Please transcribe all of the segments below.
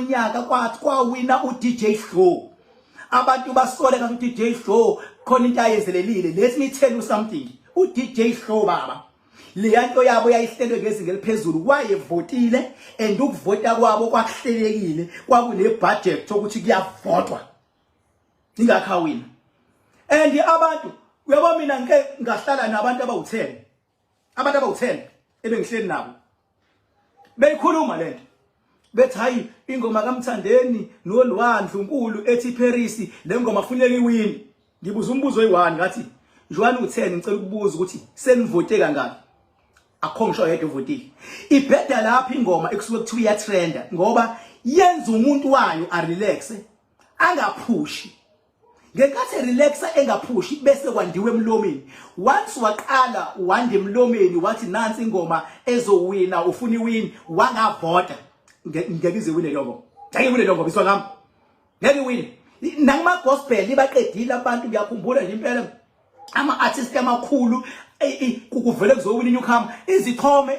lonyaka kwathi kwawina uDJ Flow abantu basole ngathi uDJ Flow khona into ayenzelelile. Let me tell you something, uDJ Flow baba le yanto yabo yayihlelwe ngezinga eliphezulu, wayevotile and ukuvota kwabo kwakuhlelekile, kwakune budget ukuthi kuyavotwa ingakhawina. And abantu uyabona mina ngeke ngahlala nabantu abawu10, abantu abawu10 ebengihleli nabo beyikhuluma lento bethi hayi ingoma kamthandeni nolwandlu nkulu ethi Paris le ngoma kufanele iwini. Ngibuza umbuzo oyi1 ngathi njwani u10 ngicela ukubuza ukuthi senivote kangaki. Akho ngisho yedwa uvotile. Ibheda lapha ingoma ekusuke kuthiwa iyatrenda ngoba yenza umuntu wayo a relax angaphushi. Ngenkathi relaxa engaphushi bese kwandiwe emlomeni. Once waqala wande emlomeni wathi nansi ingoma ezowina ufuna iwini wangavota ngeke iziwine lokho. Ngeke iwine lokho biswa ngami. Ngeke iwine. Nangama gospel libaqedile abantu ngiyakhumbula nje impela ama artists amakhulu kuvele kuzowina inyukhama izithome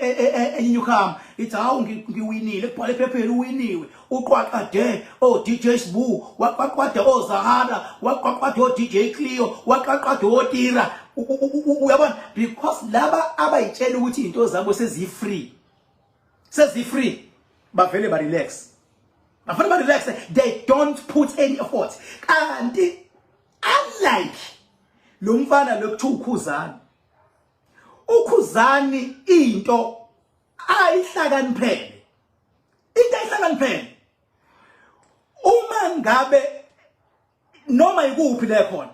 enyukhama ithi hawu ngiwinile kubhale ephepheni uwiniwe uqwaqade DJ Sbu waqwaqade Zahara waqwaqade DJ Cleo waqwaqade Tira. Uyabona because laba abayitshela ukuthi into zabo sezifree bavele ba relax. Bavele ba relax, they don't put any effort. Kanti unlike lo mfana lokuthiwa ukhuzani into ayihlakaniphele. Into ayihlakaniphele uma ngabe noma ikuphi le khona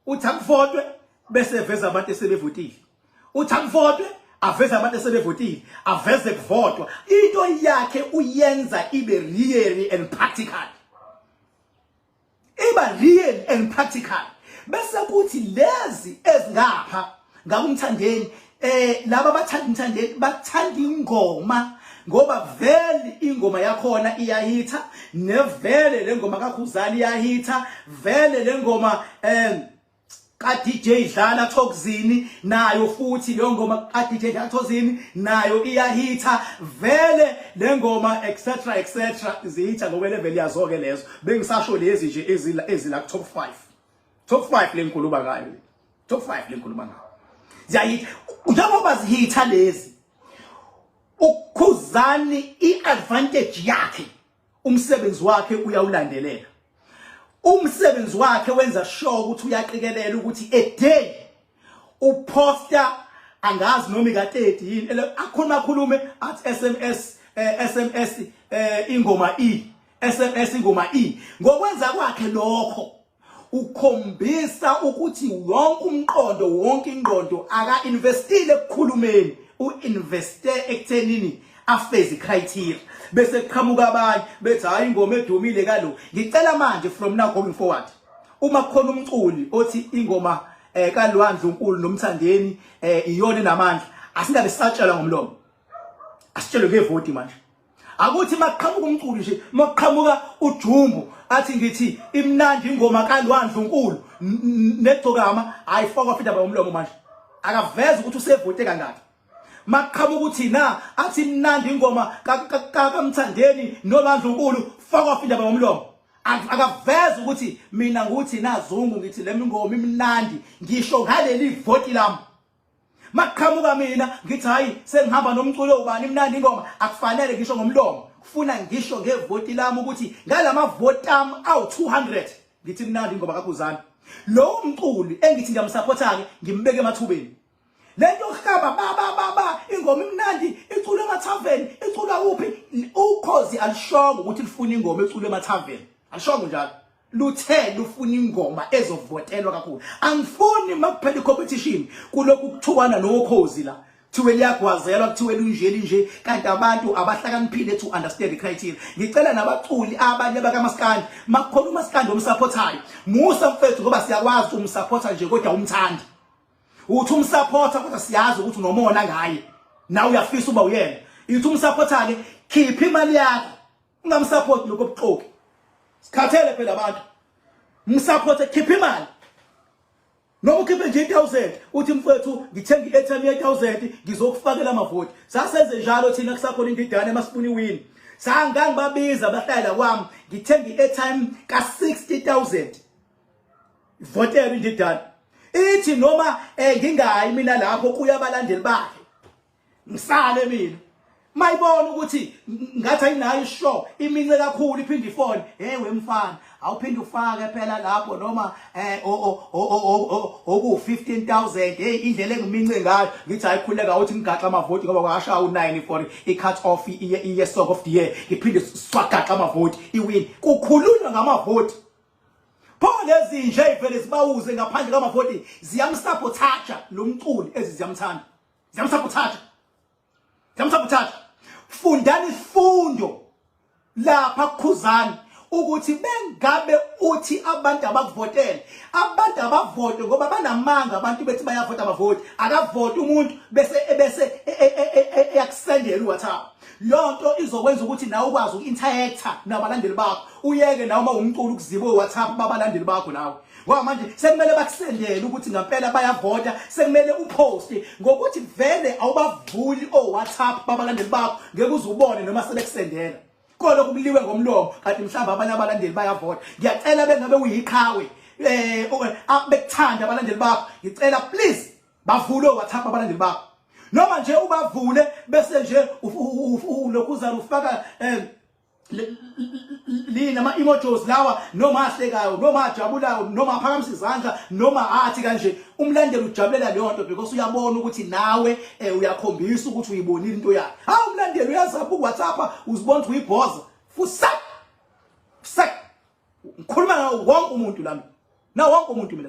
uthi akuvotwe bese veza abantu esebevotile, uthi akuvotwe aveza abantu esebevotile, aveze kuvotwa. Into yakhe uyenza ibe real and practical, iba real and practical. Bese kuthi lezi ezingapha ngakumthandeni laba bathanda umthandeni bathanda ingoma ngoba vele ingoma yakhona iyahitha, nevele le ngoma kakhuzani iyahitha, vele le ngoma ka DJ Dlala Thokozini nayo futhi le ngoma ka DJ Dlala Thokozini nayo iyahitha, vele le ngoma etc zihitha ngoba level yazo ke lezo. Bengisasho lezi nje ezila top 5 lenkhuluma ngayo, top 5 lenkhuluma ngayo ziyahitha. Njengoba zihitha lezi ukhuzani iadvantage yakhe umsebenzi wakhe uyawulandelela. Umsebenzi wakhe wenza sure ukuthi uyaqikelela ukuthi a day uposter angazi noma ika30 yini akhona khulume at SMS ingoma SMS ingoma ngokwenza kwakhe lokho ukhombisa ukuthi wonke umqondo wonke ingqondo aka investile ekukhulumeni, uinveste ekuthenini afeze criteria bese kuqhamuka abanye bethi hayi ingoma edumile kalo. Ngicela manje from now going forward uma kukhona umculi othi ingoma kalwandlu nkulu nomthandeni iyona enamandla asingabe sisatshela ngomlomo, asitshelwe ngevoti manje. Akuthi maqhamuka umculi nje maqhamuka uJumbo athi ngithi imnandi ingoma kalwandlu nkulu negcokama ayifaka fida bayomlomo manje akaveza ukuthi usevote kangaki. Maqhamuka uthi na athi imnandi ingoma kamthandeni nolwandlu nkulu faka fida bayomlomo akaveza ukuthi mina nguthi nazungu ngithi le ngoma imnandi ngisho ngaleli voti lami. Maqhamuka mina ngithi hayi sengihamba nomculo ubani imnandi ingoma akufanele ngisho ngomlomo, kufuna ngisho ngevoti lami ukuthi ngalama vote ami awu200 ngithi imnandi ingoma kakhuzani. Lo umculi engithi ngiyamsupport ke ngimbeke emathubeni. Lento yokuhamba baba ingoma imnandi icula emathaveni icula kuphi ukhozi alishongo ukuthi lifuna ingoma ecula emathaveni, alishongo njalo. Luthe lufuna ingoma ezovotelwa kakhulu. Angifuni makuphela icompetition kulokhu kuthuwana nokhozi la kuthiwe liyagwazelwa kuthiwe lunjeli nje kanti abantu abahlakaniphile to understand the criteria. Ngicela nabaculi abanye bakaMaskandi makukhona uMaskandi omsupportayo musa mfethu ngoba siyakwazi umsupporta nje kodwa umthandi uthi umsupporta kodwa siyazi ukuthi unomona ngaye nawe uyafisa uba uyena. Ithi umsupporta ke khipha imali yakho ungamsupport lokho obuxoki. Sikhathele phela abantu msupporte khipha imali noma ukhiphe nje 1000 uthi mfethu ngithenga i-airtime ye 1000 ngizokufakela amavoti. Sasenze njalo thina kusakhona indidane emasifuni wini Sangang babiza abahlala kwami ngithenga i-airtime ka 60,000. Voteri ndidala. Ithi noma ngingayi mina lapho kuya abalandeli bakhe. Ngisale mina. Mayibona ukuthi ngathi ayinayo ishow imince kakhulu iphinde ifone. We mfana, awuphinde ufake phela lapho noma oku 15,000 indlela engimince ngayo ngithi ayikhuleka uthi ngigaxa amavoti ngoba kwasha u9 for i-cut off iye song of the year ngiphinde swagaxa amavoti iwin kukhulunywa ngamavoti. Pho lezi nje ivele sibawuze ngaphandle kwamavoti ziyamsabotaja lo mculi eziziyamthanda. Ziyamsabotaja. Fundani isifundo lapha khuzani ukuthi bengabe uthi abantu abakuvotela abantu abavote ngoba banamanga abantu bethi bayavota abavoti akavoti umuntu bese yakusendela uWhatsApp. Lonto izokwenza ukuthi nawe ukwazi uku-interacta nabalandeli bakho uyeke nawe uma umculo ukuziba uWhatsApp babalandeli bakho nawe. Ngoba manje sekumele bakusendele ukuthi ngempela bayavota sekumele uposte ngokuthi vele awubavuli oWhatsApp babalandeli bakho ngeke uzubone noma sebekusendela. Kodwa kubuliwe ngomlomo kanti mhlawumbe abanye abalandeli bayavota. Ngiyacela bengabe uyiqhawe bekuthanda abalandeli bakho ngicela please bavule oWhatsApp abalandeli bakho. Noma nje ubavule bese nje ulokuza ufaka nama emojis lawa noma ahlekayo noma ajabulayo noma aphakamisa izandla noma athi kanje umlandeli ujabulela leyo nto because uyabona ukuthi nawe uyakhombisa ukuthi uyibonile into yakhe. Umlandeli uyazapha uWhatsApp uzibona ukuthi uyibhoza fusa ngikhuluma nawo wonke umuntu lami wonke umuntu mina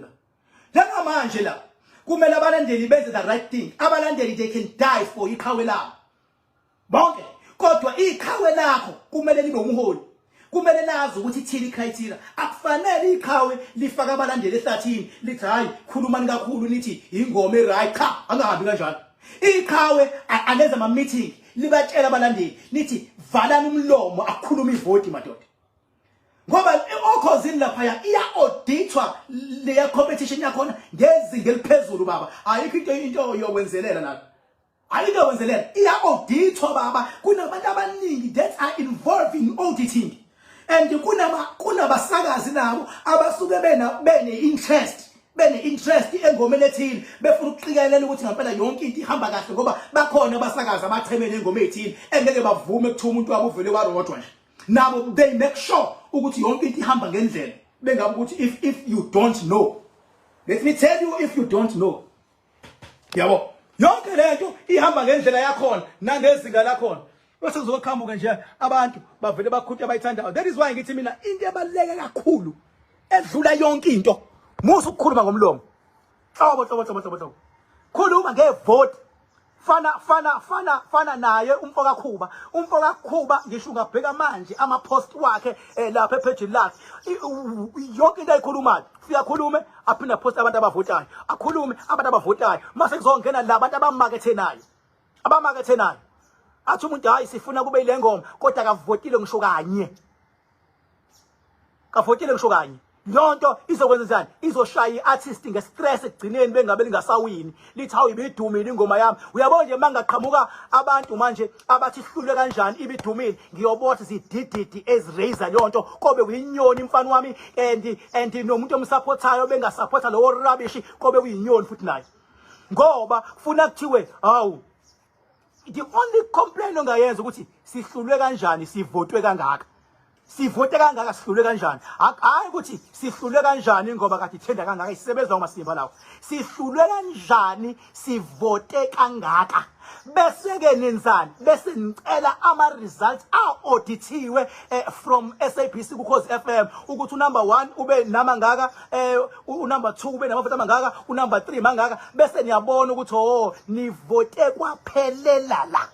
la manje la kumele abalandeli benze the right thing. Abalandeli they can die for iqhawe labo bonke kodwa iqhawe lakho kumele libe umholi. Kumele lazi ukuthi ithini criteria. Akufanele iqhawe lifaka abalandeli ehlathini lithi hayi khulumani kakhulu nithi ingoma eright cha angahambi kanjalo. Iqhawe alenza ama meeting libatshela abalandeli nithi valani umlomo akukhuluma ivoti madoda. Ngoba okhosini lapha iya auditwa le competition yakhona ngezinga eliphezulu baba. Ayikho into yokwenzelela lapha. Ayikho wenzelela iya auditwa baba. Kunabantu abaningi that are involved in auditing. And kunabasakazi nabo abasuke bene interest engomeni ethile befuna ukuqikelela ukuthi ngempela yonke into ihamba kahle ngoba bakhona abasakazi abachemene engomeni ethile engeke bavume ukuthi umuntu wabo uvele warodwa nje. Nabo they make sure ukuthi yonke into ihamba ngendlela. Bengabe ukuthi if you don't know, let me tell you, if you don't know, yabo yonke lento ihamba ngendlela yakhona nangezinga lakhona. Bese kuzoqhamuka nje abantu bavele bakhuthe abayithandayo. That is why ngithi mina into ebaluleke kakhulu edlula yonke into musu ukukhuluma ngomlomo. Hlobo. Khuluma ngevote. Fana naye umfoka Khuba ngisho ungabheka manje ama post wakhe lapha epage lakhe. Yonke into ayikhulumayo siyakhulume aphinda post abantu abavotayo. Akhulume abantu abavotayo. Mase kuzongena la abantu abamakethe athi umuntu hayi sifuna kube ile ngoma kodwa akavotile ngisho kanye. Lonto izokwenzani? Izoshaya iartist ngestress egcineni bengabe lingasawini. Lithi hawu ibidumile ingoma yami. Uyabona nje mangaqhamuka abantu manje abathi sihlule kanjani ibidumile. Ngiyobotha zidididi eziraise lonto kobe kuyinyoni mfana wami and nomuntu omsupportayo bengasupporta lowo rubbish kobe kuyinyoni futhi naye. Ngoba kufuna kuthiwe hawu the only complaint ongayenza ukuthi sihlulwe kanjani sivotwe kangaka. Sivote kangaka sihlulwe kanjani. Hayi ukuthi sihlulwe kanjani ngoba kathi thenda kangaka isebenza ngomasimba lawo. Sihlulwe kanjani sivote kangaka. Bese ke nenzani bese nicela ama results auditiwe from SABC ku FM ukuthi number 1 ube namangaka number 2 ube namavoti amangaka number 3 mangaka bese niyabona ukuthi nivote kwaphelela la.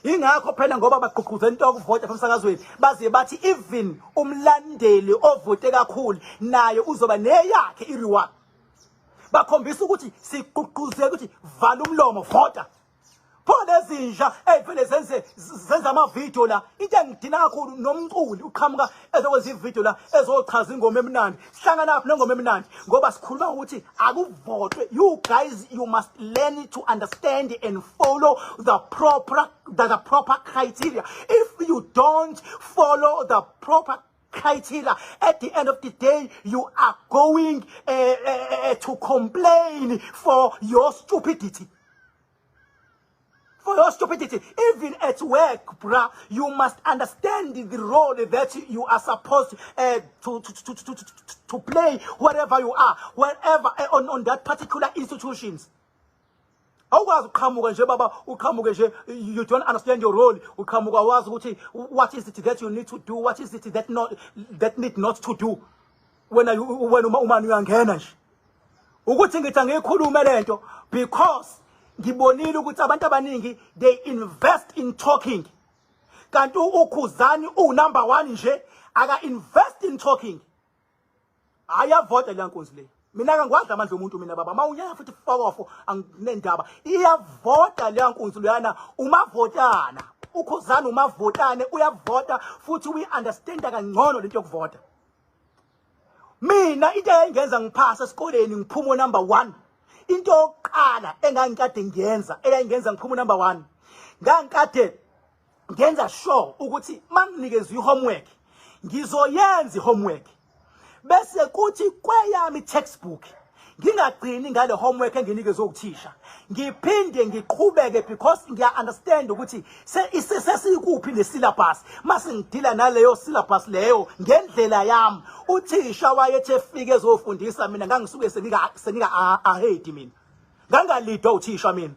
Ingakho phela ngoba bagqugquza into yokuvota emsakazweni baze bathi even umlandeli ovote kakhulu naye uzoba neyakhe ireward. Bakhombisa ukuthi sigqugquze ukuthi vala umlomo vota. phone ezinja evele zenza ama video la into engidina kakhulu nomculi uqhamuka ezokwenza ivideo la ezochaza ingoma emnandi sihlangana lapho nengoma emnandi ngoba sikhuluma ukuthi akuvotwe. You guys, you must learn to understand and follow the proper criteria. If you don't follow the proper criteria, at the end of the day you are going to complain for your stupidity. For your stupidity. Even at work, bruh, you must understand the role that you are supposed to play wherever you are, wherever on that particular institutions. You don't understand your role. What is it that you need to do? What is it that need not to do? When you because ngibonile ukuthi abantu abaningi they invest in talking. Kanti ukhuzani number 1 nje aka invest in talking. Ayavota le nkonzi le. Mina ngangwadla amandla omuntu mina baba. Mawunyaka futhi fokofo anginendaba. Iyavota le nkonzi leyana umavotana. Ukhuzani umavotane uyavota futhi we understand kangcono lento yokuvota. Mina into engenza ngiphasa esikoleni ngiphumo number 1. Into yokuqala engangikade ngiyenza eyangenza ngiphume number 1 ngangikade ngenza sure ukuthi manginikezwe ihomework ngizoyenza ihomework bese kuthi kweyami textbook ngingagcini ngale homework enginikezwe ukuthisha ngiphinde ngiqhubeke because ngiya understand ukuthi sesikuphi le syllabus mase ngidila naleyo syllabus leyo ngendlela yami uthisha wayethe efike ezofundisa mina ngangisuke senika ahedi mina ngangalidwa uthisha mina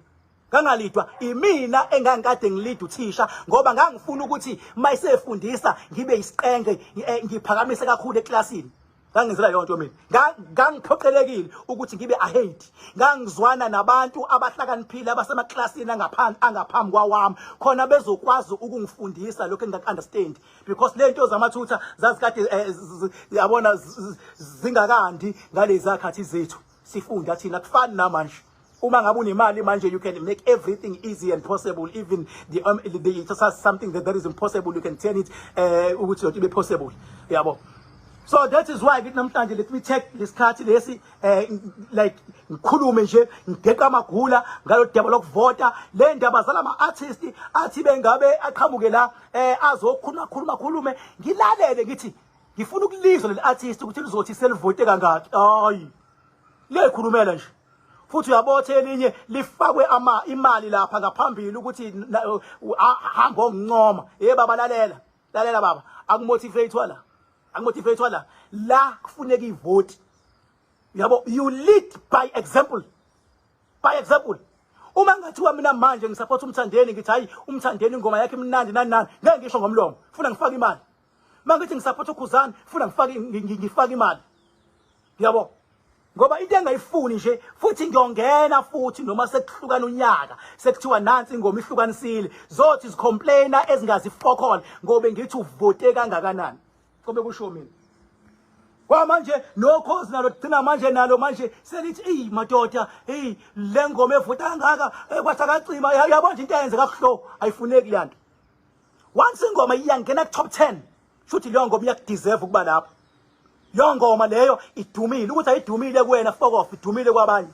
ngangalidwa imina engangikade ngilida uthisha ngoba ngangifuna ukuthi mayisefundisa ngibe isiqenge ngiphakamise kakhulu eklasini. Ngangizela yonke mina ngangiphoqelekile ukuthi ngibe ahead ngangizwana nabantu abahlakaniphile abasemaklasini angaphambi kwawami khona bezokwazi ukungifundisa lokho engakunderstand because lento zamathutha zazikade yabona zingakandi ngalezi zakhathi zethu sifunda thina kufani namanje. Uma ngabe unemali manje you can make everything easy and possible, even the just something that is impossible you can turn it ukuthi it be possible yabo. So that is why namhlanje let me take this card lesi like ngikhulume nje ngideqa amagula ngalo daba lokuvota le ndaba zala ama artist athi bengabe aqhamuke la azokhulume ngilalele ngithi ngifuna ukulizwa le artist ukuthi lizothi selivote kangaki. Hayi lekhulumela nje futhi uyabothe elinye lifakwe imali lapha ngaphambili ukuthi hamba ongincoma baba lalela baba akumotivate wala la kufuneka ivote yabo. You lead by example. Uma ngathiwa mina manje ngisupport umthandeni ngithi hayi umthandeni ingoma yakhe imnandi nani ngeke ngisho ngomlomo ufuna ngifake imali. Mangithi ngisupport ukhuzani ufuna ngifake imali yabo ngoba into engayifuni nje futhi ngiyongena futhi noma sekuhlukana unyaka sekuthiwa nansi ingoma ihlukanisile zothi zicomplainer ezingazifokhola ngoba ngithi uvote kangakanani kobe kusho mina kwa manje nokhozi nalo thina manje nalo manje selithi madoda le ngoma evota kangaka kwathi akacima yabo nje into eyenza kakuhlo ayifuneki le nto. Once ingoma iyangena ku top 10 futhi leyo ngoma iyakudeserve ukuba lapho. Leyo ngoma leyo idumile ukuthi ayidumile kuwena fuck off idumile kwabanye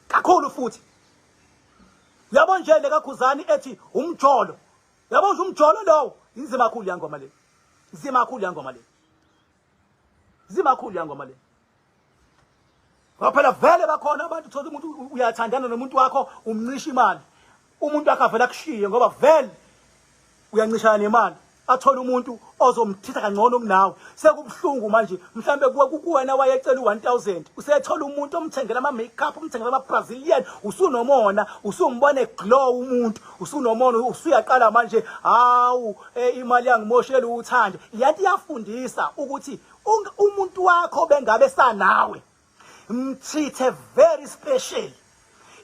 kakhulu futhi yabo nje le kakhuzani ethi umjolo yabo nje umjolo lowo inzima kakhulu yangoma le zima kakhulu yangoma le phela vele bakhona abantu uthola umuntu uyathandana nomuntu wakho umncisha imali umuntu akavela kushiye ngoba vele uyancishana nemali athola umuntu ozomthitha kangcono kunawe sekubhlungu manje mhlambe kuwena wayecela u1000 usethola umuntu omthengela ama makeup omthengela ama Brazilian usunomona usumbone glow umuntu usunomona usuyaqala manje hawu imali yangimoshela uthando yathi yafundisa ukuthi umuntu wakho bengabe sanawe mthithe very special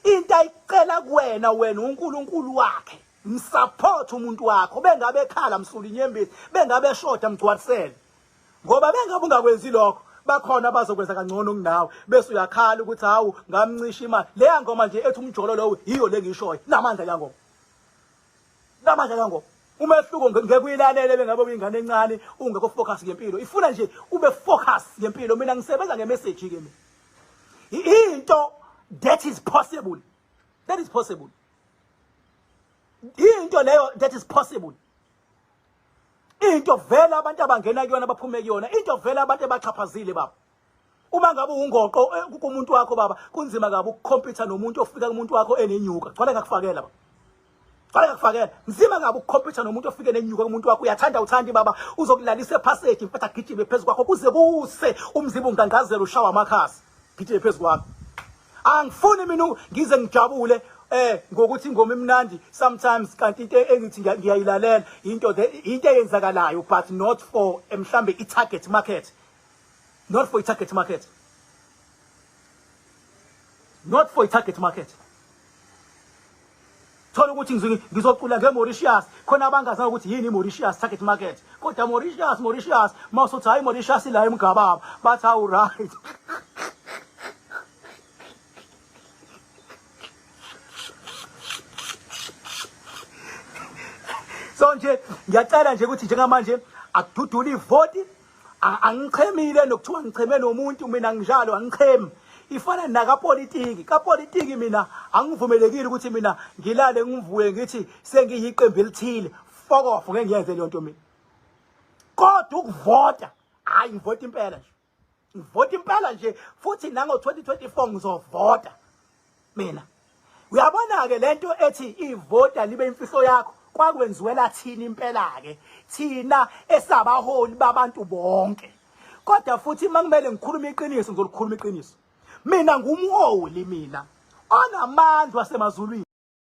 into ayicela kuwena wena uNkulunkulu wakhe msupport umuntu wakho bengabe ekhala msuli inyembezi bengabe eshoda mgcwalisele ngoba bengabe ungakwenzi lokho bakhona bazokwenza kangcono kunawe bese uyakhala ukuthi hawu ngamncisha imali leya ngoma nje ethi umjolo lowo yiyo lengishoyo namandla yangoma namandla yangoma umehluko ngeke uyilalele bengabe uyingane encane ungekho focus ngempilo ifuna nje ube focus ngempilo mina ngisebenza ngemessage ke mina into that is possible into leyo that is possible into vela abantu abangena kuyona baphume kuyona into vela abantu abachaphazile baba uma ngabe ungoqo kumuntu wakho baba kunzima kabi ukukhompyutha nomuntu ofika kumuntu wakho enenyuka gcwale ngakufakela baba gcwale ngakufakela nzima kabi ukukhompyutha nomuntu ofike nenyuka kumuntu wakho uyathanda uthandi baba uzokulalisa ephasage mfethu agijime phezulu kwakho kuze kuse umzimba ungangazela ushawa amakhasi gijime phezulu kwakho angifuni mina ngize ngijabule ngokuthi ingoma imnandi sometimes kanti into engithi ngiyayilalela into eyenzakalayo but not for mhlambe i-target market not for i-target market thola ukuthi ngizocula ngeMauritius khona abangazi ukuthi yini iMauritius target market kodwa Mauritius mawusothi hayi Mauritius la emgababa bathi awu right so nje ngiyacela nje ukuthi njengamanje akududula ivoti angichemile nokuthiwa ngicheme nomuntu mina njalo angichemi ifana nakapolitiki mina angivumelekile ukuthi mina ngilale ngivuye ngithi sengiyiqembu elithile fuck off ngeke ngiyenze le nto mina kodwa ukuvota hayi ngivota impela nje futhi nango 2024 ngizovota mina uyabona ke lento ethi ivota libe imfihlo yakho kwakwenziwela thina impela ke thina esabaholi babantu bonke kodwa futhi mangimele ngikhuluma iqiniso ngizolikhuluma iqiniso mina ngumholi mina onamandla wasemazulwini